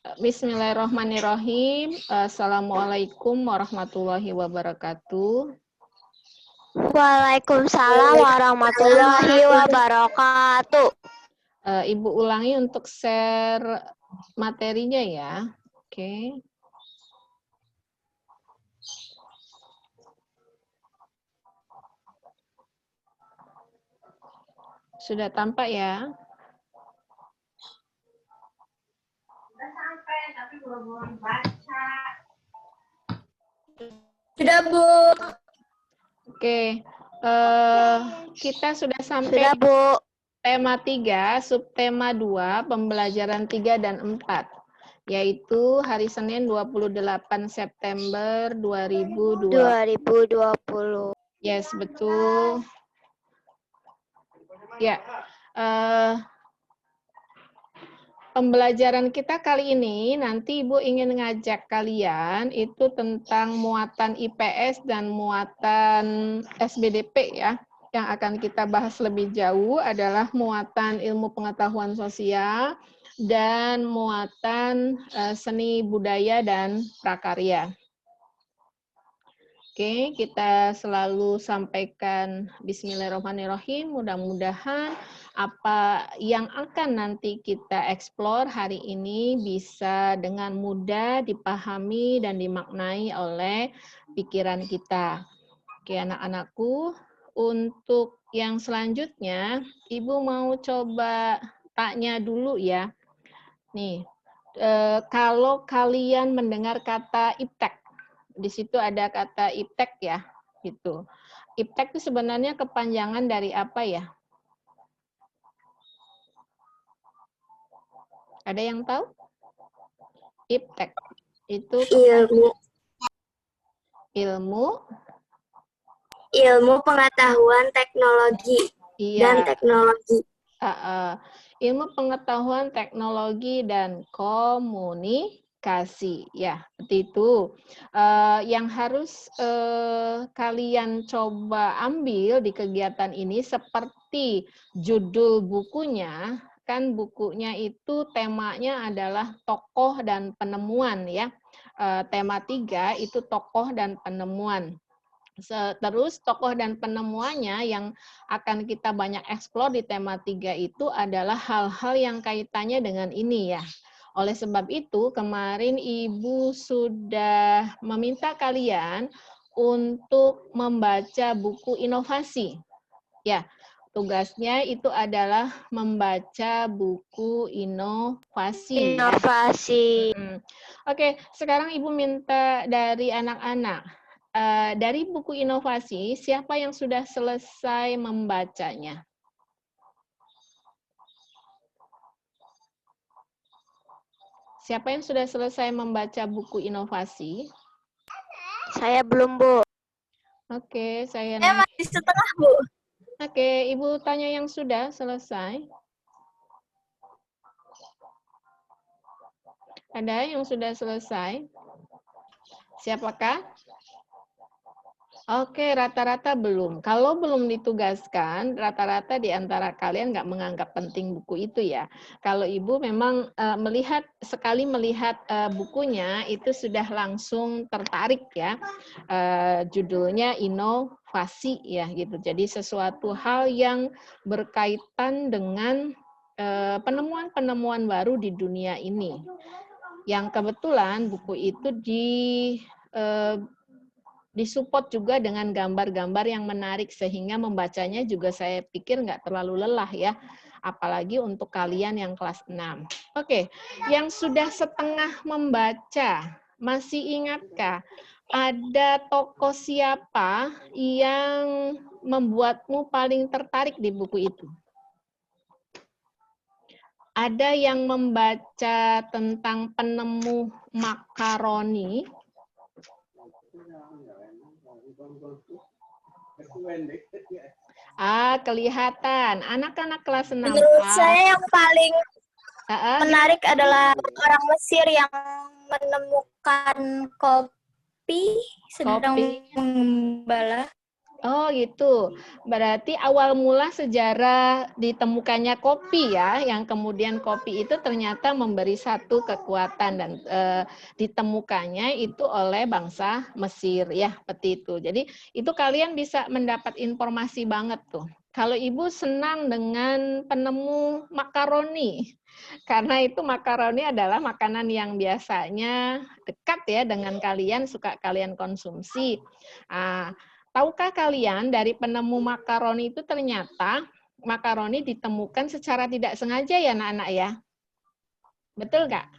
Bismillahirrahmanirrahim. Assalamualaikum warahmatullahi wabarakatuh. Waalaikumsalam warahmatullahi wabarakatuh. Ibu ulangi untuk share materinya ya. Oke. Sudah tampak ya? Sudah sampai, tapi belum baca. Sudah, Bu. Oke. Kita sudah sampai Sudah, Bu. tema 3, subtema 2, pembelajaran 3 dan 4, yaitu hari Senin 28 September 2020. Yes, betul. Ya, pembelajaran kita kali ini nanti Ibu ingin ngajak kalian itu tentang muatan IPS dan muatan SBDP ya. Yang akan kita bahas lebih jauh adalah muatan ilmu pengetahuan sosial dan muatan seni budaya dan prakarya. Oke, kita selalu sampaikan Bismillahirrahmanirrahim. Mudah-mudahan apa yang akan nanti kita eksplor hari ini bisa dengan mudah dipahami dan dimaknai oleh pikiran kita. Oke, anak-anakku, untuk yang selanjutnya, Ibu mau coba tanya dulu ya. Nih, kalau kalian mendengar kata iptek, di situ ada kata iptek ya, gitu. Iptek itu sebenarnya kepanjangan dari apa ya? Ada yang tahu? Iptek itu ilmu pengetahuan teknologi dan teknologi. Ilmu pengetahuan teknologi dan komunikasi, ya seperti itu. Yang harus kalian coba ambil di kegiatan ini seperti judul bukunya, kan bukunya itu temanya adalah tokoh dan penemuan ya. Tema 3 itu tokoh dan penemuan. Terus tokoh dan penemuannya yang akan kita banyak eksplor di tema 3 itu adalah hal-hal yang kaitannya dengan ini ya. Oleh sebab itu kemarin Ibu sudah meminta kalian untuk membaca buku inovasi. Ya, tugasnya itu adalah membaca buku inovasi. Inovasi. Oke, sekarang Ibu minta dari anak-anak. Dari buku inovasi, siapa yang sudah selesai membacanya? Siapa yang sudah selesai membaca buku inovasi? Saya belum, Bu. Oke, saya masih setengah, Bu. Oke, Ibu tanya yang sudah selesai. Ada yang sudah selesai? Siapakah? Oke, rata-rata belum. Kalau belum ditugaskan, rata-rata di antara kalian nggak menganggap penting buku itu ya. Kalau Ibu memang sekali melihat bukunya, itu sudah langsung tertarik ya. Judulnya inovasi ya gitu. Jadi sesuatu hal yang berkaitan dengan penemuan-penemuan baru di dunia ini. Yang kebetulan buku itu disupport juga dengan gambar-gambar yang menarik sehingga membacanya juga saya pikir nggak terlalu lelah ya, apalagi untuk kalian yang kelas 6. Oke, yang sudah setengah membaca, masih ingatkah ada tokoh siapa yang membuatmu paling tertarik di buku itu? Ada yang membaca tentang penemu makaroni? Kelihatan. Anak-anak kelas 6A. Menurut saya yang paling menarik adalah orang Mesir yang menemukan kopi sedang mengembala. Oh gitu. Berarti awal mula sejarah ditemukannya kopi ya, yang kemudian kopi itu ternyata memberi satu kekuatan dan ditemukannya itu oleh bangsa Mesir ya, seperti itu. Jadi itu kalian bisa mendapat informasi banget tuh. Kalau Ibu senang dengan penemu makaroni, karena itu makaroni adalah makanan yang biasanya dekat ya dengan kalian, suka kalian konsumsi. Nah, tahukah kalian dari penemu makaroni itu ternyata makaroni ditemukan secara tidak sengaja ya anak-anak ya? Betul nggak?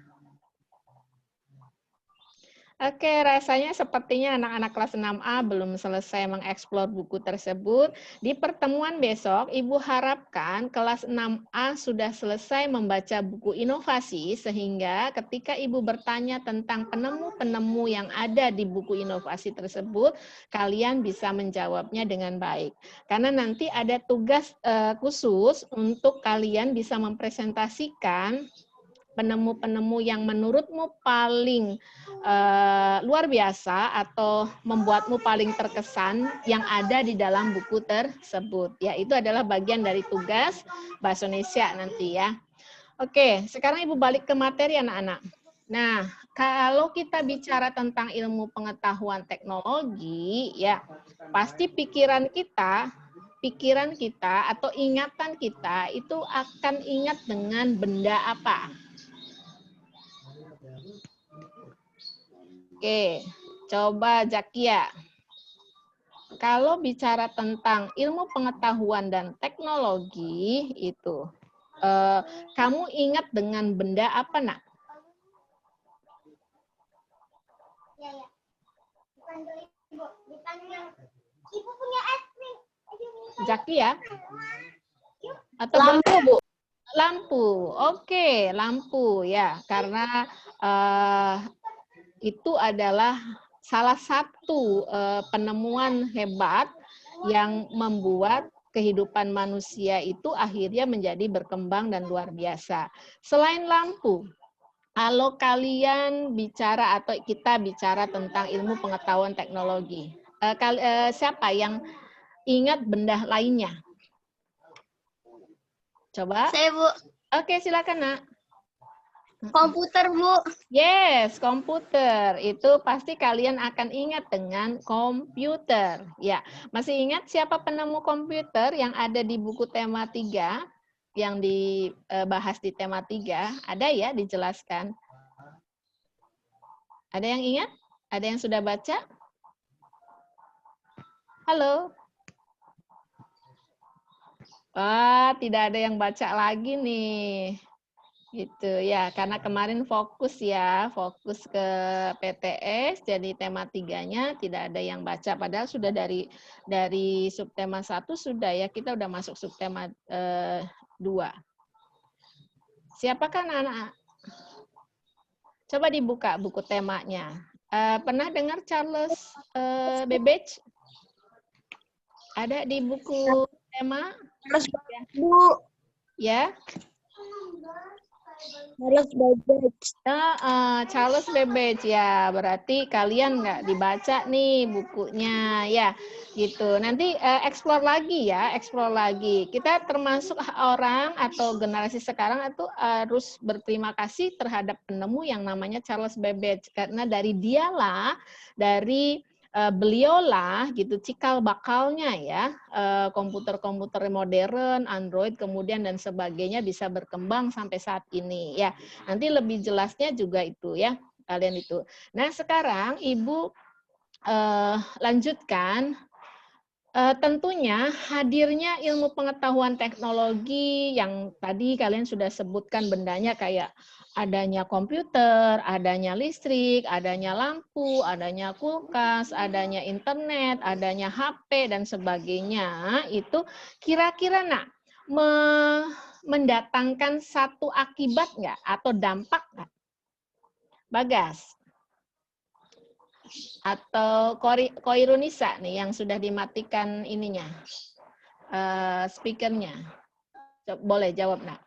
Oke, rasanya sepertinya anak-anak kelas 6A belum selesai mengeksplor buku tersebut. Di pertemuan besok, Ibu harapkan kelas 6A sudah selesai membaca buku inovasi, sehingga ketika Ibu bertanya tentang penemu-penemu yang ada di buku inovasi tersebut, kalian bisa menjawabnya dengan baik. Karena nanti ada tugas khusus untuk kalian bisa mempresentasikan penemu-penemu yang menurutmu paling luar biasa atau membuatmu paling terkesan yang ada di dalam buku tersebut. Ya, itu adalah bagian dari tugas Bahasa Indonesia nanti ya. Oke, sekarang Ibu balik ke materi anak-anak. Nah, kalau kita bicara tentang ilmu pengetahuan teknologi, ya pasti pikiran kita atau ingatan kita itu akan ingat dengan benda apa? Oke, coba Zakia. Kalau bicara tentang ilmu pengetahuan dan teknologi itu, kamu ingat dengan benda apa, Nak? Ya. Bukan yang Ibu punya es krim. Zakia? Atau Lampu, Bu. Lampu. Oke, lampu ya, karena itu adalah salah satu penemuan hebat yang membuat kehidupan manusia itu akhirnya menjadi berkembang dan luar biasa. Selain lampu, kalau kalian bicara atau kita bicara tentang ilmu pengetahuan teknologi, siapa yang ingat benda lainnya? Coba. Saya, Bu. Oke, silakan, Nak. Komputer, Bu. Yes, komputer. Itu pasti kalian akan ingat dengan komputer. Ya, masih ingat siapa penemu komputer yang ada di buku tema 3? Yang dibahas di tema 3? Ada ya, dijelaskan. Ada yang ingat? Ada yang sudah baca? Halo? Wah, tidak ada yang baca lagi nih. Gitu ya, karena kemarin fokus ke PTS, jadi tema 3-nya tidak ada yang baca, padahal sudah dari subtema 1 sudah ya, kita udah masuk subtema 2. Siapakah anak-anak? Coba dibuka buku temanya. Pernah dengar Charles Babbage? Ada di buku tema? Bu. Ya. Charles Babbage. Charles Babbage ya, berarti kalian nggak dibaca nih bukunya ya, gitu. Nanti explore lagi ya, explore lagi. Kita termasuk orang atau generasi sekarang itu harus berterima kasih terhadap penemu yang namanya Charles Babbage, karena dari dialah, dari beliaulah gitu cikal bakalnya ya, komputer-komputer modern, Android kemudian dan sebagainya bisa berkembang sampai saat ini ya. Nanti lebih jelasnya juga itu ya, kalian itu. Nah, sekarang Ibu lanjutkan. Tentunya hadirnya ilmu pengetahuan teknologi yang tadi kalian sudah sebutkan bendanya kayak adanya komputer, adanya listrik, adanya lampu, adanya kulkas, adanya internet, adanya HP, dan sebagainya, itu kira-kira mendatangkan satu akibat nggak atau dampak nggak? Bagas? Atau Koirunisa nih yang sudah dimatikan ininya, speakernya. Boleh jawab, Nak.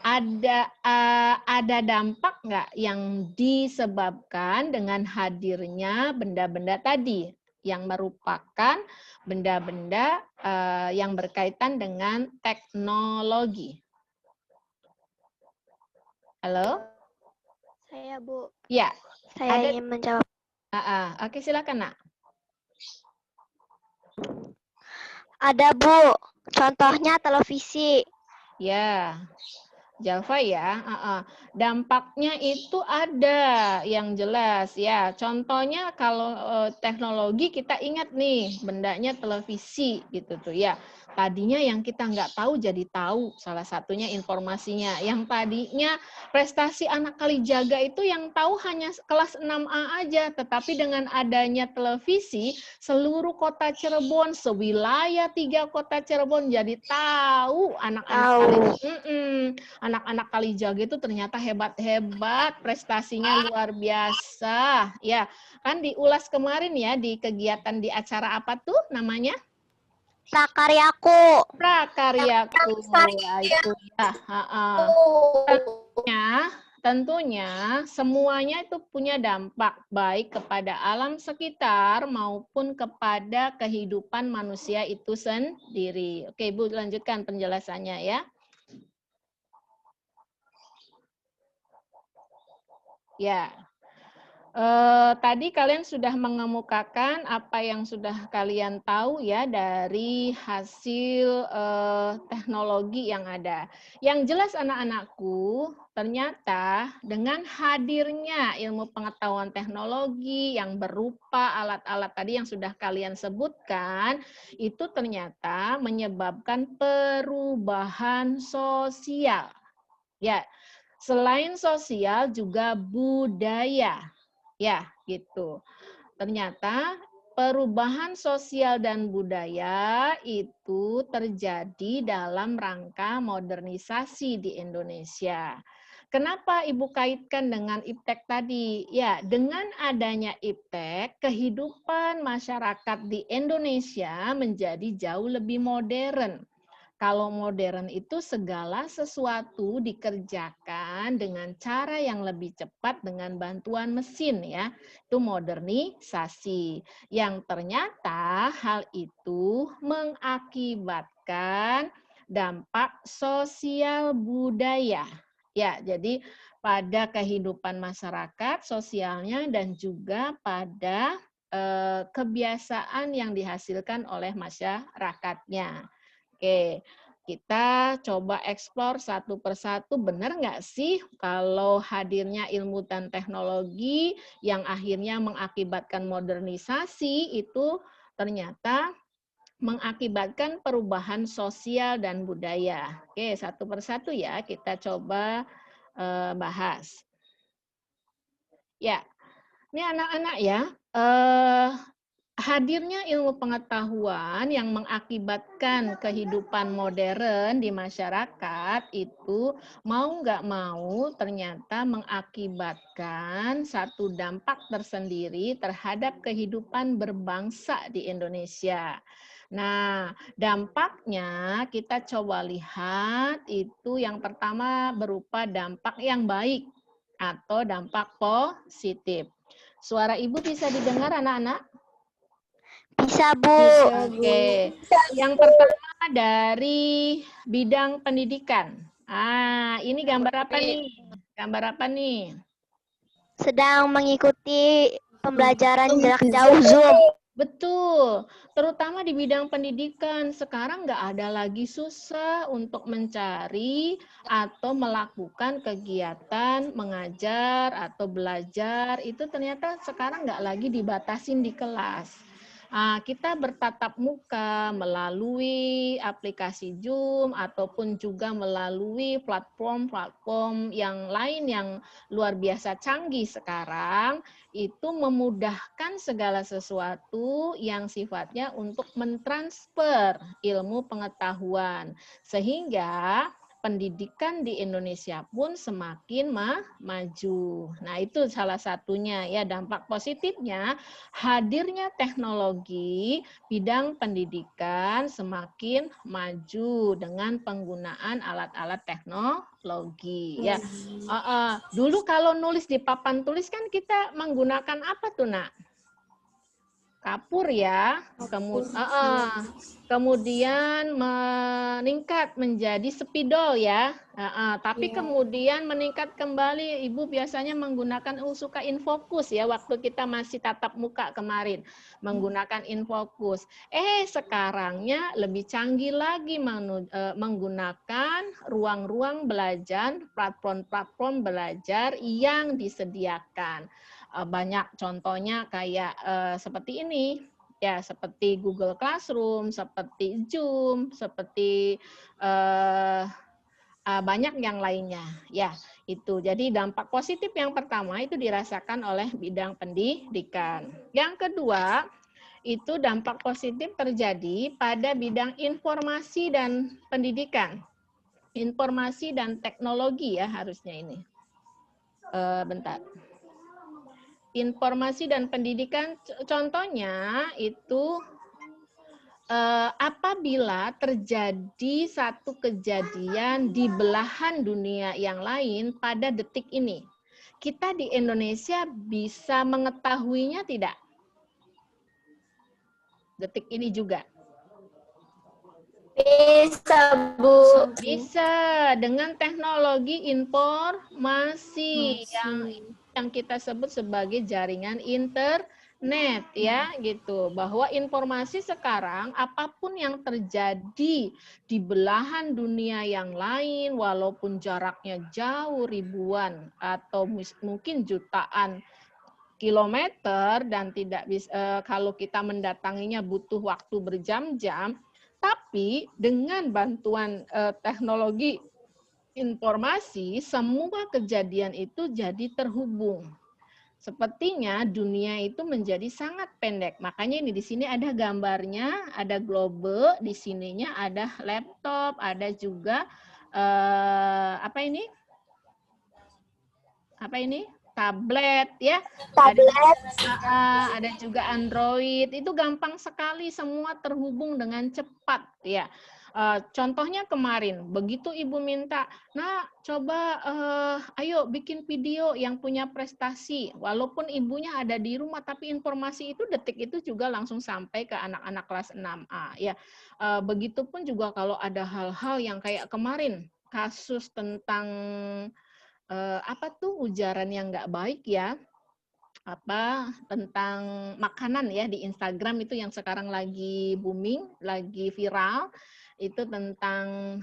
Ada dampak nggak yang disebabkan dengan hadirnya benda-benda tadi? yang merupakan benda-benda yang berkaitan dengan teknologi. Halo? Saya, Bu. Ya. Saya ingin menjawab. Oke, silakan, Nak. Ada, Bu. Contohnya televisi. Ya. Java ya, dampaknya itu ada yang jelas ya. Contohnya kalau teknologi kita ingat nih, bendanya televisi gitu tuh ya. Tadinya yang kita nggak tahu jadi tahu, salah satunya informasinya. Yang tadinya prestasi anak Kalijaga itu yang tahu hanya kelas 6A aja, tetapi dengan adanya televisi, seluruh kota Cirebon, sewilayah 3 kota Cirebon jadi tahu anak-anak Kalijaga itu ternyata hebat-hebat, prestasinya luar biasa. Ya, kan diulas kemarin ya di kegiatan di acara apa tuh namanya? Prakaryaku. Prakaryaku. Ya, itu ya. Tentunya semuanya itu punya dampak baik kepada alam sekitar maupun kepada kehidupan manusia itu sendiri. Oke, Ibu lanjutkan penjelasannya ya. Ya, tadi kalian sudah mengemukakan apa yang sudah kalian tahu ya dari hasil teknologi yang ada. Yang jelas anak-anakku, ternyata dengan hadirnya ilmu pengetahuan teknologi yang berupa alat-alat tadi yang sudah kalian sebutkan, itu ternyata menyebabkan perubahan sosial. Ya, selain sosial juga budaya. Ya, gitu. Ternyata perubahan sosial dan budaya itu terjadi dalam rangka modernisasi di Indonesia. Kenapa Ibu kaitkan dengan IPTEK tadi? Ya, dengan adanya IPTEK, kehidupan masyarakat di Indonesia menjadi jauh lebih modern. Kalau modern itu segala sesuatu dikerjakan dengan cara yang lebih cepat dengan bantuan mesin ya. Itu modernisasi. Yang ternyata hal itu mengakibatkan dampak sosial budaya. Ya, jadi pada kehidupan masyarakat sosialnya dan juga pada kebiasaan yang dihasilkan oleh masyarakatnya. Oke, kita coba eksplor satu persatu, benar nggak sih kalau hadirnya ilmu dan teknologi yang akhirnya mengakibatkan modernisasi itu ternyata mengakibatkan perubahan sosial dan budaya. Oke, satu persatu ya kita coba bahas. Ya, ini anak-anak ya, hadirnya ilmu pengetahuan yang mengakibatkan kehidupan modern di masyarakat itu mau nggak mau ternyata mengakibatkan satu dampak tersendiri terhadap kehidupan berbangsa di Indonesia. Nah, dampaknya kita coba lihat itu yang pertama berupa dampak yang baik atau dampak positif. Suara Ibu bisa didengar anak-anak? Bisa, Bu. Oke. Yang pertama dari bidang pendidikan. Ini gambar apa nih? Gambar apa nih? Sedang mengikuti pembelajaran jarak jauh Zoom. Betul, terutama di bidang pendidikan. Sekarang nggak ada lagi susah untuk mencari atau melakukan kegiatan mengajar atau belajar. Itu ternyata sekarang nggak lagi dibatasin di kelas. Kita bertatap muka melalui aplikasi Zoom ataupun juga melalui platform-platform yang lain yang luar biasa canggih sekarang, itu memudahkan segala sesuatu yang sifatnya untuk mentransfer ilmu pengetahuan. Sehingga pendidikan di Indonesia pun semakin maju. Nah, itu salah satunya ya, dampak positifnya hadirnya teknologi bidang pendidikan semakin maju dengan penggunaan alat-alat teknologi ya. Dulu kalau nulis di papan tulis kan kita menggunakan apa tuh, Nak? kapur ya, kemudian meningkat menjadi spidol ya, tapi kemudian meningkat kembali. Ibu biasanya menggunakan suka Infokus ya, waktu kita masih tatap muka kemarin menggunakan Infokus. Sekarangnya lebih canggih lagi menggunakan ruang-ruang belajar, platform-platform belajar yang disediakan. Banyak contohnya kayak seperti ini ya, seperti Google Classroom, seperti Zoom, seperti banyak yang lainnya ya. Itu jadi dampak positif yang pertama itu dirasakan oleh bidang pendidikan. Yang kedua itu dampak positif terjadi pada bidang informasi dan pendidikan, informasi dan teknologi ya, harusnya ini bentar. Informasi dan pendidikan, contohnya itu apabila terjadi satu kejadian di belahan dunia yang lain pada detik ini, kita di Indonesia bisa mengetahuinya tidak? Detik ini juga. Bisa, Bu. Bisa, dengan teknologi informasi yang kita sebut sebagai jaringan internet ya, gitu. Bahwa informasi sekarang apapun yang terjadi di belahan dunia yang lain, walaupun jaraknya jauh ribuan atau mungkin jutaan kilometer dan tidak bisa, kalau kita mendatanginya butuh waktu berjam-jam, tapi dengan bantuan teknologi informasi, semua kejadian itu jadi terhubung. Sepertinya dunia itu menjadi sangat pendek. Makanya ini di sini ada gambarnya, ada globe, di sininya ada laptop, ada juga apa ini? Tablet ya. Tablet. Ada juga Android. Itu gampang sekali, semua terhubung dengan cepat ya. Contohnya kemarin, begitu Ibu minta, nah coba ayo bikin video yang punya prestasi. Walaupun ibunya ada di rumah, tapi informasi itu detik itu juga langsung sampai ke anak-anak kelas 6A. Ya. Begitupun juga kalau ada hal-hal yang kayak kemarin, kasus tentang ujaran yang nggak baik ya, tentang makanan ya di Instagram itu yang sekarang lagi booming, lagi viral, itu tentang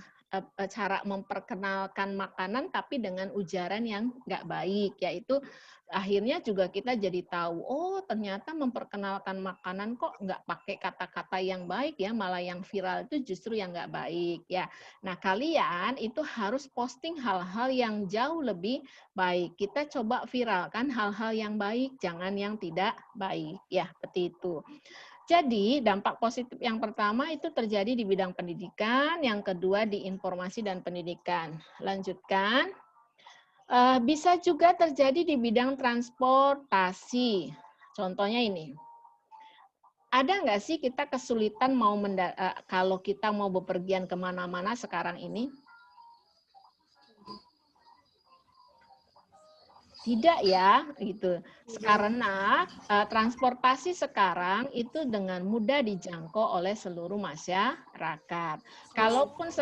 cara memperkenalkan makanan tapi dengan ujaran yang nggak baik, yaitu akhirnya juga kita jadi tahu, oh ternyata memperkenalkan makanan kok nggak pakai kata-kata yang baik ya, malah yang viral itu justru yang nggak baik ya. Nah kalian itu harus posting hal-hal yang jauh lebih baik. Kita coba viralkan hal-hal yang baik, jangan yang tidak baik ya, seperti itu. Jadi dampak positif yang pertama itu terjadi di bidang pendidikan, yang kedua di informasi dan pendidikan. Lanjutkan. Bisa juga terjadi di bidang transportasi. Contohnya ini. Ada nggak sih kita kesulitan kalau kita mau bepergian kemana-mana sekarang ini? Tidak ya, gitu. Karena transportasi sekarang itu dengan mudah dijangkau oleh seluruh masyarakat. Kalaupun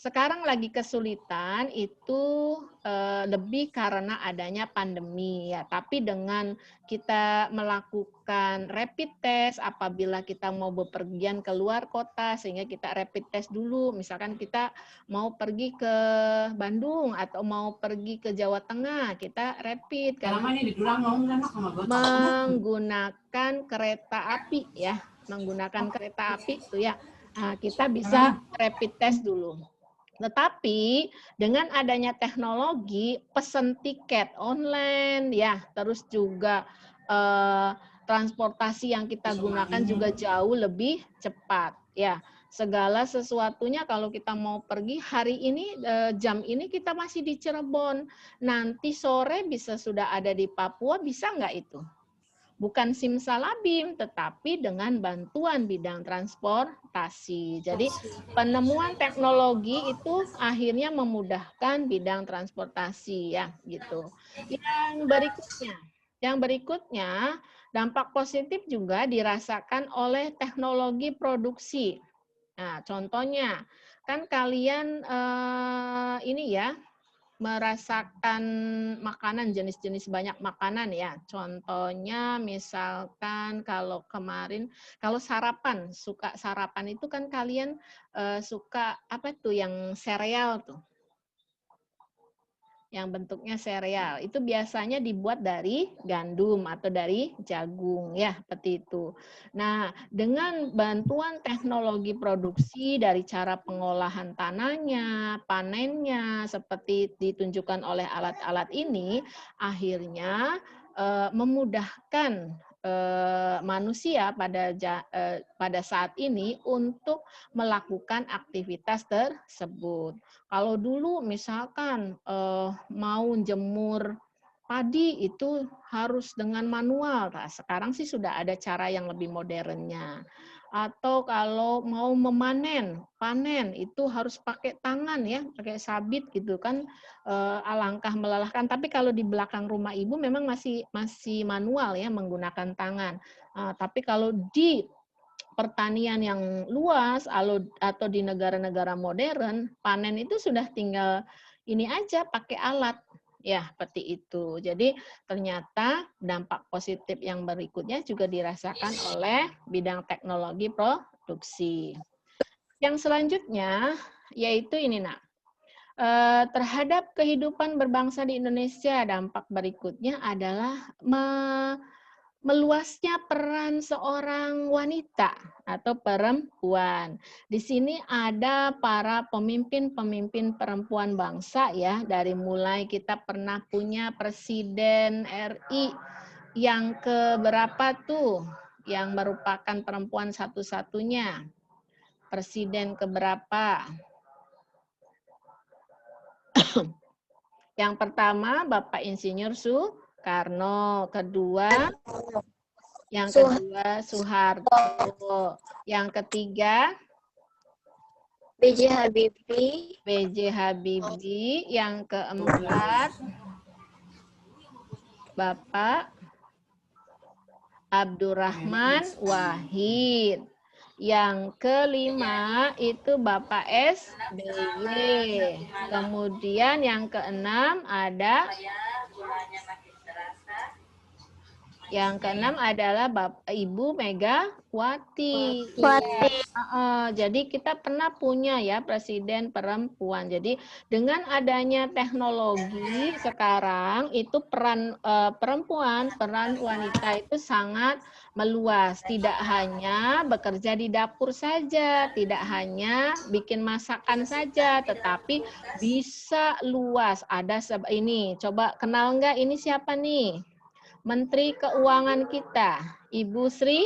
sekarang lagi kesulitan itu lebih karena adanya pandemi ya. Tapi dengan kita melakukan rapid test apabila kita mau bepergian ke luar kota, sehingga kita rapid test dulu. Misalkan kita mau pergi ke Bandung atau mau pergi ke Jawa Tengah, kita rapid menggunakan kereta api ya, menggunakan kereta api itu ya. Nah, kita bisa rapid test dulu. Tetapi dengan adanya teknologi, pesan tiket online ya, terus juga transportasi yang kita gunakan juga jauh lebih cepat ya. Segala sesuatunya kalau kita mau pergi hari ini, jam ini kita masih di Cirebon, nanti sore bisa sudah ada di Papua, bisa nggak itu? Bukan simsalabim, tetapi dengan bantuan bidang transportasi. Jadi penemuan teknologi itu akhirnya memudahkan bidang transportasi ya, gitu. Yang berikutnya, Yang berikutnya, dampak positif juga dirasakan oleh teknologi produksi. Nah, contohnya, kan kalian ini ya, merasakan makanan, jenis-jenis banyak makanan ya. Contohnya misalkan kalau kemarin, kalau sarapan, suka sarapan itu kan kalian suka apa tuh yang sereal tuh. Yang bentuknya sereal. Itu biasanya dibuat dari gandum atau dari jagung ya, seperti itu. Nah, dengan bantuan teknologi produksi dari cara pengolahan tanahnya, panennya seperti ditunjukkan oleh alat-alat ini, akhirnya memudahkan manusia pada saat ini untuk melakukan aktivitas tersebut. Kalau dulu misalkan mau jemur padi itu harus dengan manual. Nah, sekarang sih sudah ada cara yang lebih modernnya. Atau kalau mau panen itu harus pakai tangan ya, pakai sabit gitu kan, alangkah melelahkan. Tapi kalau di belakang rumah ibu memang masih manual ya, menggunakan tangan. Tapi kalau di pertanian yang luas atau di negara-negara modern, panen itu sudah tinggal ini aja pakai alat. Ya, seperti itu. Jadi ternyata dampak positif yang berikutnya juga dirasakan oleh bidang teknologi produksi. Yang selanjutnya yaitu ini nak, terhadap kehidupan berbangsa di Indonesia, dampak berikutnya adalah meluasnya peran seorang wanita atau perempuan. Di sini ada para pemimpin-pemimpin perempuan bangsa ya, dari mulai kita pernah punya Presiden RI yang keberapa tuh, yang merupakan perempuan satu-satunya. Presiden keberapa? Yang pertama Bapak Insinyur Soekarno, yang kedua Soeharto, yang ketiga B.J. Habibie, yang keempat Bapak Abdurrahman Wahid, yang kelima itu Bapak SBY, kemudian yang keenam ada adalah Ibu Megawati. Jadi kita pernah punya ya presiden perempuan. Jadi dengan adanya teknologi sekarang itu peran perempuan, peran wanita itu sangat meluas. Tidak hanya bekerja di dapur saja, tidak hanya bikin masakan saja, tetapi bisa luas. Ada ini, coba kenal nggak ini siapa nih? Menteri Keuangan kita, Ibu Sri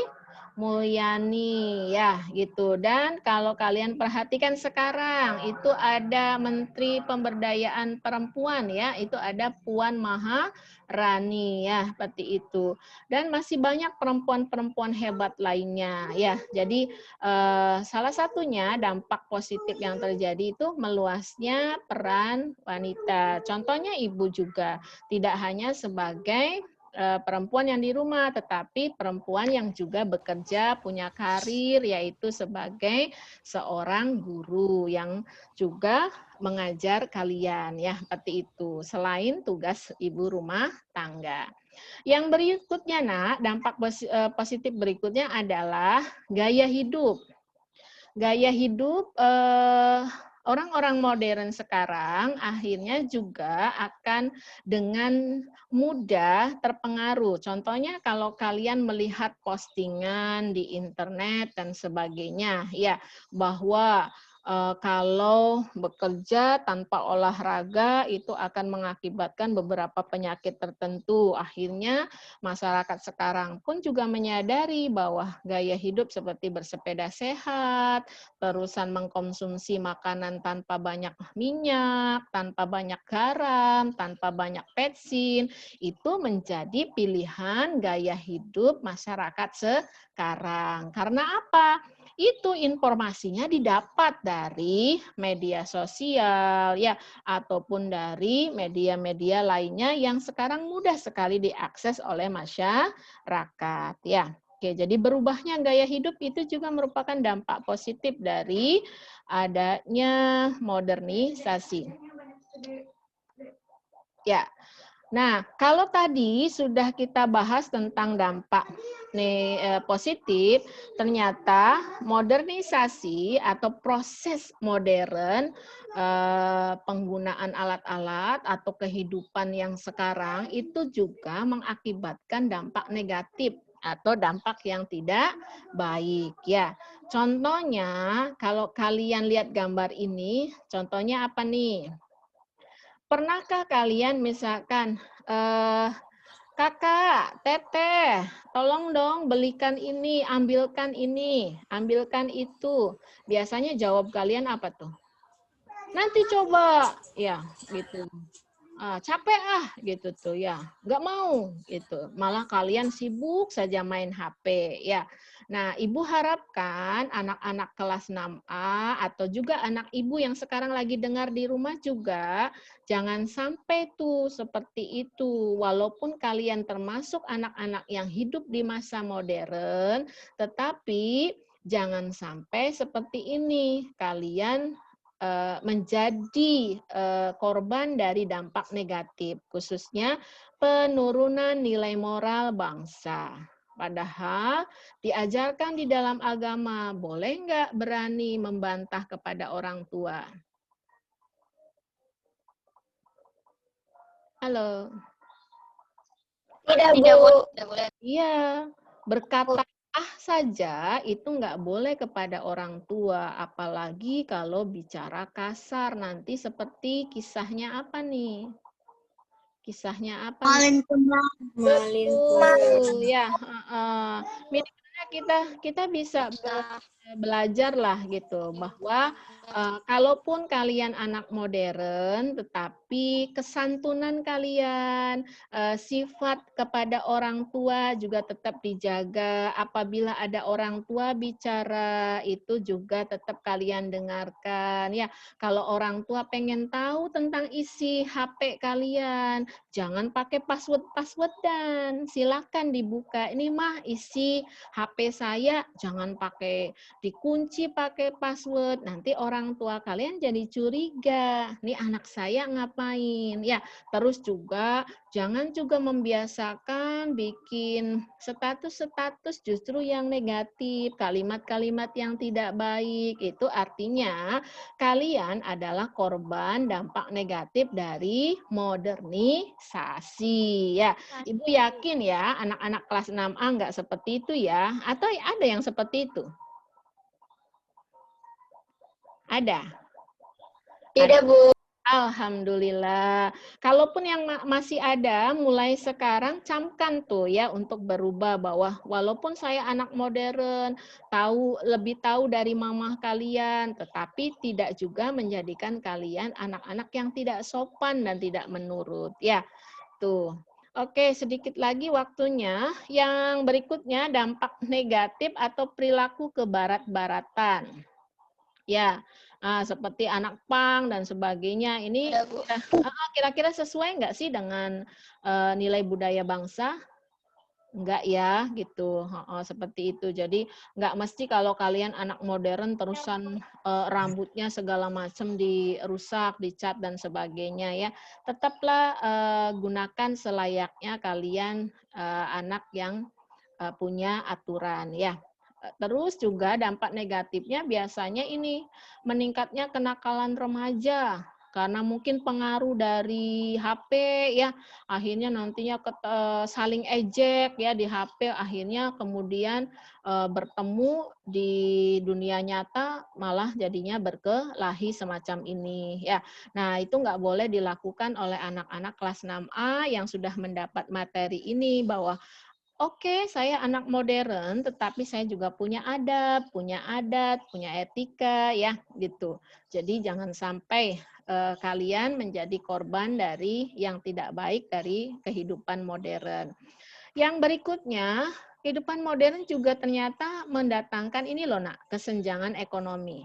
Mulyani ya gitu. Dan kalau kalian perhatikan sekarang itu ada Menteri Pemberdayaan Perempuan ya, itu ada Puan Maharani ya, seperti itu. Dan masih banyak perempuan-perempuan hebat lainnya ya. Jadi salah satunya dampak positif yang terjadi itu meluasnya peran wanita. Contohnya ibu juga tidak hanya sebagai perempuan yang di rumah, tetapi perempuan yang juga bekerja, punya karir, yaitu sebagai seorang guru yang juga mengajar kalian, ya seperti itu. Selain tugas ibu rumah tangga. Yang berikutnya, nak, dampak positif berikutnya adalah gaya hidup. Gaya hidup orang-orang modern sekarang akhirnya juga akan dengan mudah terpengaruh. Contohnya kalau kalian melihat postingan di internet dan sebagainya, ya bahwa kalau bekerja tanpa olahraga itu akan mengakibatkan beberapa penyakit tertentu. Akhirnya masyarakat sekarang pun juga menyadari bahwa gaya hidup seperti bersepeda sehat, terusan mengkonsumsi makanan tanpa banyak minyak, tanpa banyak garam, tanpa banyak petsin, itu menjadi pilihan gaya hidup masyarakat sekarang. Karena apa? itu informasinya didapat dari media sosial ya, ataupun dari media-media lainnya yang sekarang mudah sekali diakses oleh masyarakat ya. Oke, jadi berubahnya gaya hidup itu juga merupakan dampak positif dari adanya modernisasi. Ya. Nah, kalau tadi sudah kita bahas tentang dampak positif, ternyata modernisasi atau proses modern penggunaan alat-alat atau kehidupan yang sekarang itu juga mengakibatkan dampak negatif atau dampak yang tidak baik ya. Contohnya, kalau kalian lihat gambar ini, contohnya apa nih? Pernahkah kalian misalkan, Kakak, Teteh, tolong dong belikan ini, ambilkan itu. Biasanya jawab kalian apa tuh? Nanti coba, ya gitu. Capek gitu tuh ya, nggak mau gitu. Malah kalian sibuk saja main HP ya. Nah, Ibu harapkan anak-anak kelas 6A atau juga anak Ibu yang sekarang lagi dengar di rumah juga jangan sampai tuh seperti itu. Walaupun kalian termasuk anak-anak yang hidup di masa modern, tetapi jangan sampai seperti ini. Kalian menjadi korban dari dampak negatif, khususnya penurunan nilai moral bangsa. Padahal diajarkan di dalam agama, boleh nggak berani membantah kepada orang tua? Halo. Tidak, Bu. Iya, berkata saja itu nggak boleh kepada orang tua, apalagi kalau bicara kasar. Nanti seperti kisahnya apa nih? Kisahnya apa nih? Betul, ya. Minimalnya kita bisa belajar lah gitu bahwa kalaupun kalian anak modern, tetapi kesantunan kalian, sifat kepada orang tua juga tetap dijaga. Apabila ada orang tua bicara, itu juga tetap kalian dengarkan. Ya, kalau orang tua pengen tahu tentang isi HP kalian, jangan pakai password-passwordan. Silakan dibuka. Ini mah isi HP saya, jangan pakai dikunci pakai password, nanti orang tua kalian jadi curiga, nih anak saya ngapain ya. Terus juga jangan juga membiasakan bikin status-status justru yang negatif, kalimat-kalimat yang tidak baik. Itu artinya kalian adalah korban dampak negatif dari modernisasi ya. Ibu yakin ya anak-anak kelas 6A nggak seperti itu ya, atau ada yang seperti itu? Ada? Tidak, Bu. Alhamdulillah. Kalaupun yang masih ada, mulai sekarang camkan tuh ya untuk berubah bahwa walaupun saya anak modern, lebih tahu dari mamah kalian, tetapi tidak juga menjadikan kalian anak-anak yang tidak sopan dan tidak menurut. Ya, tuh. Oke, sedikit lagi waktunya. Yang berikutnya dampak negatif atau perilaku kebarat-baratan. Ya, seperti anak pang dan sebagainya. Ini kira-kira sesuai nggak sih dengan nilai budaya bangsa? Enggak ya, gitu. Seperti itu. Jadi nggak mesti kalau kalian anak modern terusan rambutnya segala macam dirusak, dicat dan sebagainya ya. Tetaplah gunakan selayaknya kalian anak yang punya aturan ya. Terus juga dampak negatifnya biasanya ini meningkatnya kenakalan remaja karena mungkin pengaruh dari HP ya, akhirnya nantinya saling ejek ya di HP, akhirnya kemudian bertemu di dunia nyata malah jadinya berkelahi semacam ini ya. Nah, itu nggak boleh dilakukan oleh anak-anak kelas 6A yang sudah mendapat materi ini bahwa oke, saya anak modern, tetapi saya juga punya adab, punya adat, punya etika, ya, gitu. Jadi jangan sampai kalian menjadi korban dari yang tidak baik dari kehidupan modern. Yang berikutnya, kehidupan modern juga ternyata mendatangkan ini loh nak, kesenjangan ekonomi.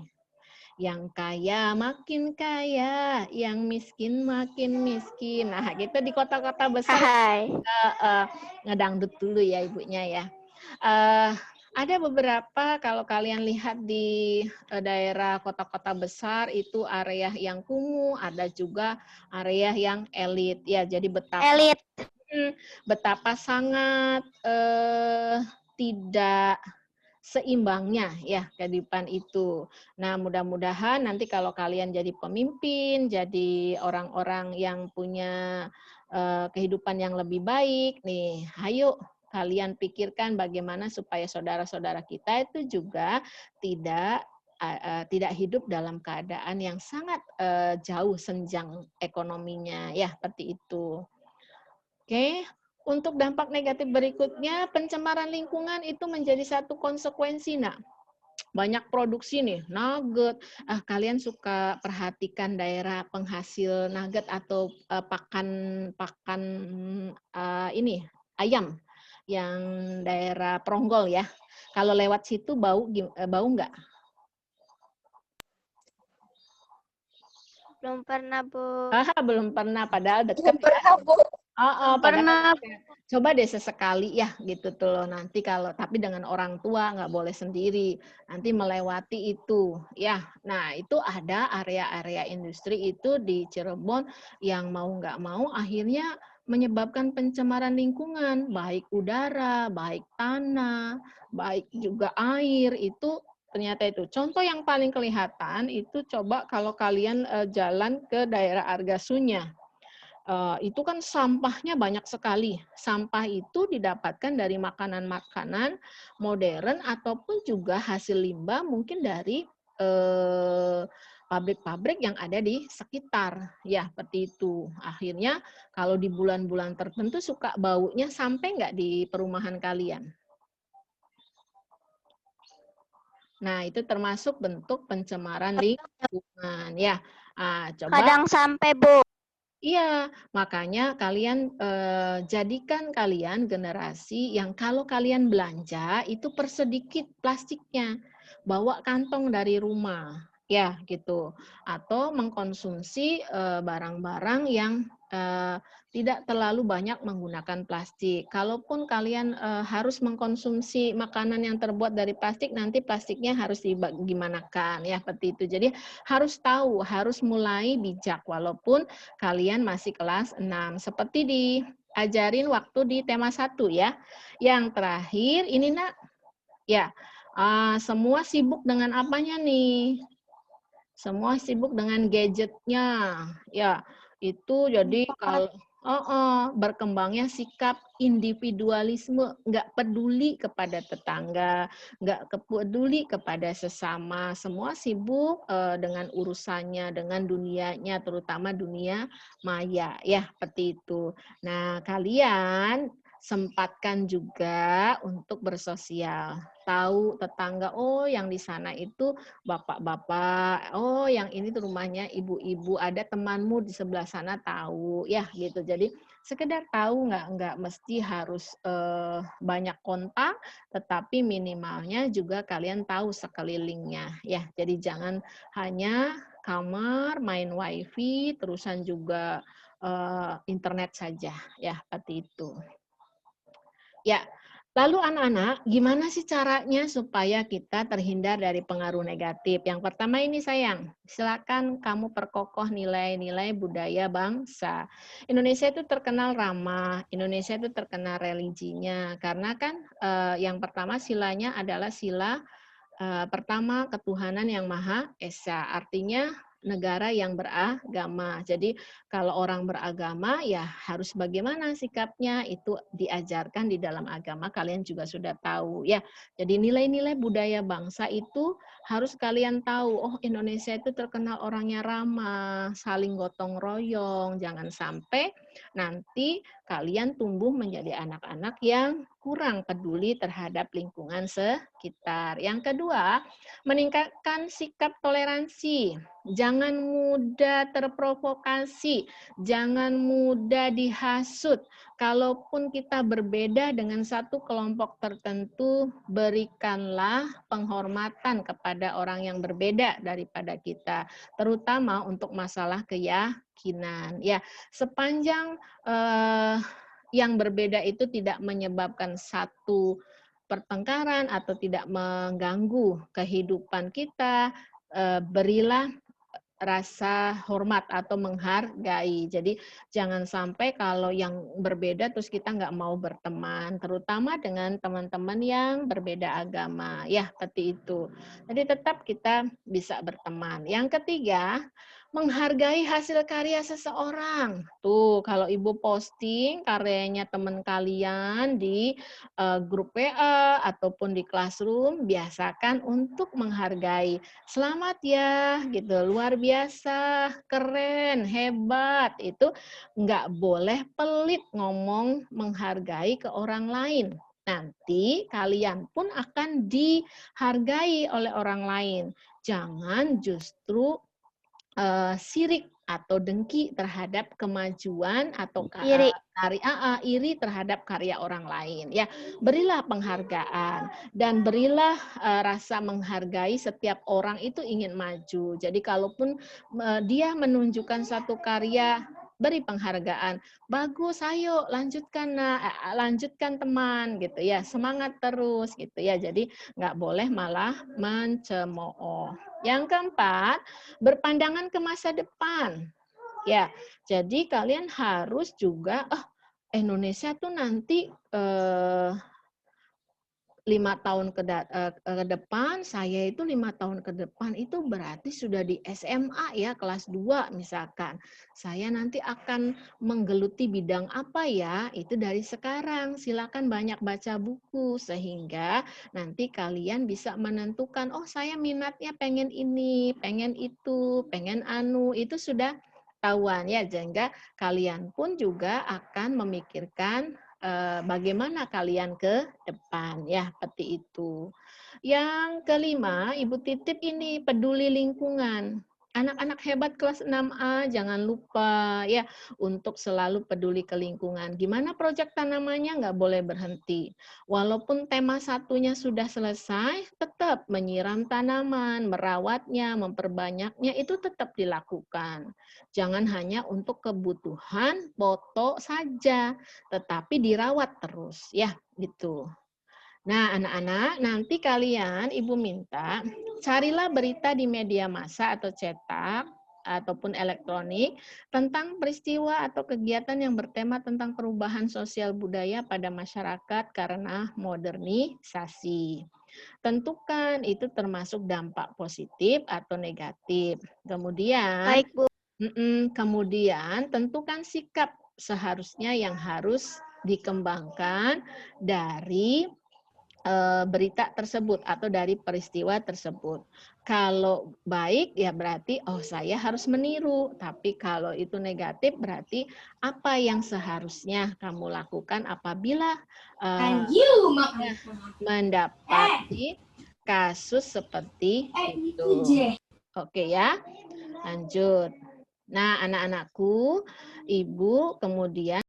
Yang kaya makin kaya, yang miskin makin miskin. Nah, gitu di kota-kota besar Hai. ngedangdut dulu ya ibunya ya. Eh, ada beberapa kalau kalian lihat di daerah kota-kota besar itu area yang kumuh, ada juga area yang elit ya. Jadi Elit. betapa sangat tidak seimbangnya ya kehidupan itu. Nah, mudah-mudahan nanti kalau kalian jadi pemimpin, jadi orang-orang yang punya kehidupan yang lebih baik nih, ayo kalian pikirkan bagaimana supaya saudara-saudara kita itu juga tidak hidup dalam keadaan yang sangat jauh senjang ekonominya ya, seperti itu. Oke. Untuk dampak negatif berikutnya, pencemaran lingkungan itu menjadi satu konsekuensi, nak. Banyak produksi nih, nugget. Kalian suka perhatikan daerah penghasil nugget atau pakan ini ayam yang daerah Pronggol ya. Kalau lewat situ bau nggak? Belum pernah, Bu. Belum pernah, padahal dekat. Belum pernah, Bu. Pernah. Coba deh sesekali ya gitu tuh loh, nanti kalau tapi dengan orang tua nggak boleh sendiri, nanti melewati itu ya. Nah itu ada area-area industri itu di Cirebon yang mau nggak mau akhirnya menyebabkan pencemaran lingkungan, baik udara, baik tanah, baik juga air, itu ternyata itu. Contoh yang paling kelihatan itu coba kalau kalian jalan ke daerah Argasunya. Itu kan sampahnya banyak sekali. Sampah itu didapatkan dari makanan-makanan modern ataupun juga hasil limbah mungkin dari pabrik-pabrik yang ada di sekitar. Ya, seperti itu. Akhirnya kalau di bulan-bulan tertentu suka baunya sampai nggak di perumahan kalian? Nah, itu termasuk bentuk pencemaran lingkungan. Ya, coba. Kadang sampai, Bu. Iya, makanya kalian jadikan kalian generasi yang kalau kalian belanja itu persedikit plastiknya, bawa kantong dari rumah, ya gitu. Atau mengkonsumsi barang-barang yang tidak terlalu banyak menggunakan plastik. Kalaupun kalian harus mengkonsumsi makanan yang terbuat dari plastik, nanti plastiknya harus digimanakan ya seperti itu. Jadi harus tahu, harus mulai bijak walaupun kalian masih kelas 6. Seperti diajarin waktu di tema 1 ya. Yang terakhir ini nak, ya semua sibuk dengan apanya nih? Semua sibuk dengan gadgetnya. Ya, itu jadi kalau berkembangnya sikap individualisme, nggak peduli kepada tetangga, nggak peduli kepada sesama, semua sibuk dengan urusannya, dengan dunianya, terutama dunia maya, ya seperti itu. Nah, kalian sempatkan juga untuk bersosial, tahu tetangga, oh yang di sana itu bapak-bapak, oh yang ini tuh rumahnya ibu-ibu, ada temanmu di sebelah sana tahu, ya gitu. Jadi sekedar tahu, nggak mesti harus banyak kontak, tetapi minimalnya juga kalian tahu sekelilingnya, ya. Jadi jangan hanya kamar, main wifi, terusan juga internet saja, ya seperti itu. Ya, lalu anak-anak, gimana sih caranya supaya kita terhindar dari pengaruh negatif? Yang pertama ini sayang, silakan kamu perkokoh nilai-nilai budaya bangsa. Indonesia itu terkenal ramah, Indonesia itu terkenal religinya, karena kan yang pertama silanya adalah sila pertama ketuhanan yang Maha Esa, artinya negara yang beragama. Jadi kalau orang beragama ya harus bagaimana sikapnya itu diajarkan di dalam agama, kalian juga sudah tahu ya. Jadi nilai-nilai budaya bangsa itu harus kalian tahu. Oh, Indonesia itu terkenal orangnya ramah, saling gotong royong. Jangan sampai nanti kalian tumbuh menjadi anak-anak yang kurang peduli terhadap lingkungan sekitar. Yang kedua, meningkatkan sikap toleransi. jangan mudah terprovokasi, jangan mudah dihasut. Kalaupun kita berbeda dengan satu kelompok tertentu, berikanlah penghormatan kepada orang yang berbeda daripada kita, terutama untuk masalah keyakinan. Ya, sepanjang yang berbeda itu tidak menyebabkan satu pertengkaran atau tidak mengganggu kehidupan kita, berilah rasa hormat atau menghargai. Jadi jangan sampai kalau yang berbeda terus kita nggak mau berteman, terutama dengan teman-teman yang berbeda agama. Ya, seperti itu. Jadi tetap kita bisa berteman. Yang ketiga, menghargai hasil karya seseorang. Tuh, kalau Ibu posting karyanya teman kalian di grup WA ataupun di classroom, biasakan untuk menghargai. Selamat ya, gitu, luar biasa, keren, hebat. Itu nggak boleh pelit ngomong menghargai ke orang lain. Nanti kalian pun akan dihargai oleh orang lain. Jangan justru sirik atau dengki terhadap kemajuan atau iri terhadap karya orang lain. Ya, berilah penghargaan dan berilah rasa menghargai. Setiap orang itu ingin maju. Jadi kalaupun dia menunjukkan satu karya, beri penghargaan. Bagus, ayo lanjutkan, lanjutkan teman, gitu ya. Semangat terus, gitu ya. Jadi nggak boleh malah mencemooh. Yang keempat, berpandangan ke masa depan. Ya, jadi kalian harus juga, Indonesia tuh nanti 5 tahun ke depan, saya itu 5 tahun ke depan itu berarti sudah di SMA ya, kelas 2 misalkan. Saya nanti akan menggeluti bidang apa ya, itu dari sekarang. Silakan banyak baca buku, sehingga nanti kalian bisa menentukan, oh saya minatnya pengen ini, pengen itu, pengen anu, itu sudah tahuan ya, sehingga kalian pun juga akan memikirkan bagaimana kalian ke depan ya, seperti itu. Yang kelima, Ibu titip ini peduli lingkungan. Anak-anak hebat kelas 6A jangan lupa ya untuk selalu peduli ke lingkungan. Gimana proyek tanamannya nggak boleh berhenti. Walaupun tema satunya sudah selesai, tetap menyiram tanaman, merawatnya, memperbanyaknya itu tetap dilakukan. Jangan hanya untuk kebutuhan foto saja, tetapi dirawat terus ya, gitu. Nah, anak-anak, nanti kalian Ibu minta carilah berita di media massa atau cetak ataupun elektronik tentang peristiwa atau kegiatan yang bertema tentang perubahan sosial budaya pada masyarakat karena modernisasi. Tentukan itu termasuk dampak positif atau negatif. Kemudian Baik, Bu. Kemudian tentukan sikap seharusnya yang harus dikembangkan dari berita tersebut atau dari peristiwa tersebut. Kalau baik ya berarti oh saya harus meniru, tapi kalau itu negatif berarti apa yang seharusnya kamu lakukan apabila mendapati kasus seperti itu. Oke ya, lanjut. Nah, anak-anakku, Ibu kemudian